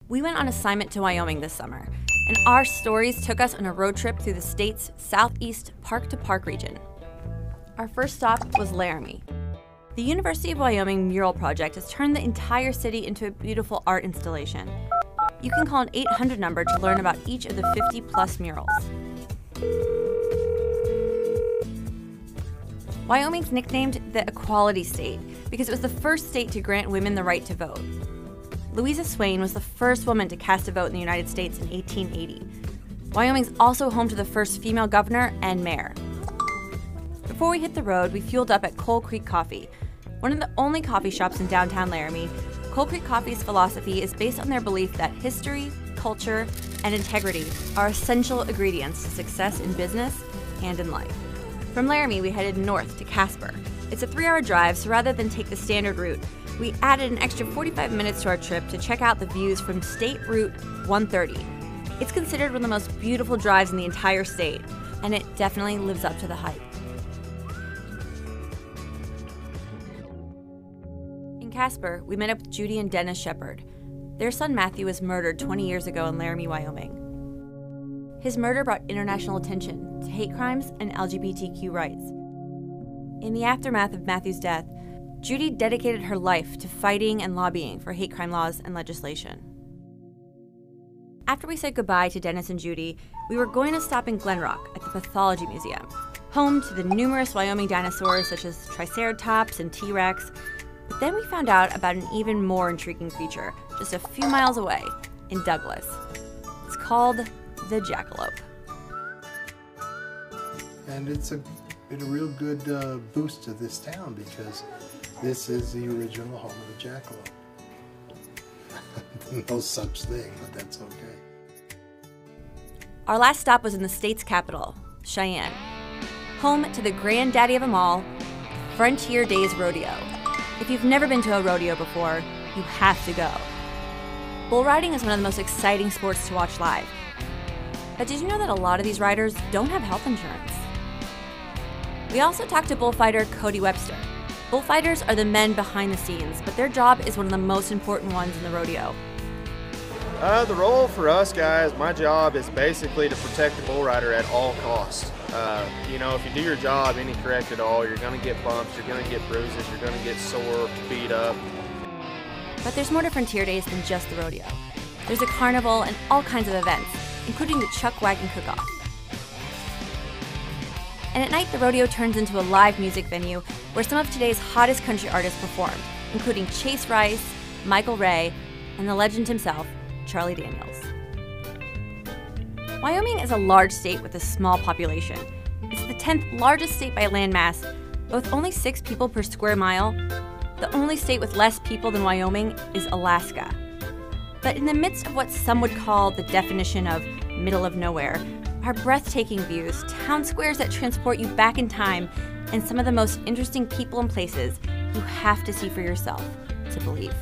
We went on assignment to Wyoming this summer, and our stories took us on a road trip through the state's southeast park-to-park region. Our first stop was Laramie. The University of Wyoming mural project has turned the entire city into a beautiful art installation. You can call an 800 number to learn about each of the 50-plus murals. Wyoming's nicknamed the Equality State because it was the first state to grant women the right to vote. Louisa Swain was the first woman to cast a vote in the United States in 1880. Wyoming's also home to the first female governor and mayor. Before we hit the road, we fueled up at Coal Creek Coffee. One of the only coffee shops in downtown Laramie, Coal Creek Coffee's philosophy is based on their belief that history, culture, and integrity are essential ingredients to success in business and in life. From Laramie, we headed north to Casper. It's a 3-hour drive, so rather than take the standard route, we added an extra 45 minutes to our trip to check out the views from State Route 130. It's considered one of the most beautiful drives in the entire state, and it definitely lives up to the hype. In Casper, we met up with Judy and Deniz Shepard. Their son Matthew was murdered 20 years ago in Laramie, Wyoming. His murder brought international attention to hate crimes and LGBTQ rights. In the aftermath of Matthew's death, Judy dedicated her life to fighting and lobbying for hate crime laws and legislation. After we said goodbye to Deniz and Judy, we were going to stop in Glen Rock at the Pathology Museum, home to the numerous Wyoming dinosaurs such as Triceratops and T-Rex. But then we found out about an even more intriguing creature just a few miles away in Douglas. It's called the jackalope. And it's been a real good boost to this town because this is the original home of the jackalope. No such thing, but that's okay. Our last stop was in the state's capital, Cheyenne, home to the granddaddy of them all, Frontier Days Rodeo. If you've never been to a rodeo before, you have to go. Bull riding is one of the most exciting sports to watch live. But did you know that a lot of these riders don't have health insurance? We also talked to bullfighter Cody Webster. Bullfighters are the men behind the scenes, but their job is one of the most important ones in the rodeo. The role for us guys, my job is basically to protect the bull rider at all costs. You know, if you do your job incorrect at all, you're going to get bumps, you're going to get bruises, you're going to get sore, beat up. But there's more to Frontier Days than just the rodeo. There's a carnival and all kinds of events, including the Chuck Wagon Cook-Off. And at night, the rodeo turns into a live music venue where some of today's hottest country artists performed, including Chase Rice, Michael Ray, and the legend himself, Charlie Daniels. Wyoming is a large state with a small population. It's the 10th largest state by landmass, but with only 6 people per square mile. The only state with less people than Wyoming is Alaska. But in the midst of what some would call the definition of middle of nowhere, are breathtaking views, town squares that transport you back in time, and some of the most interesting people and places you have to see for yourself to believe.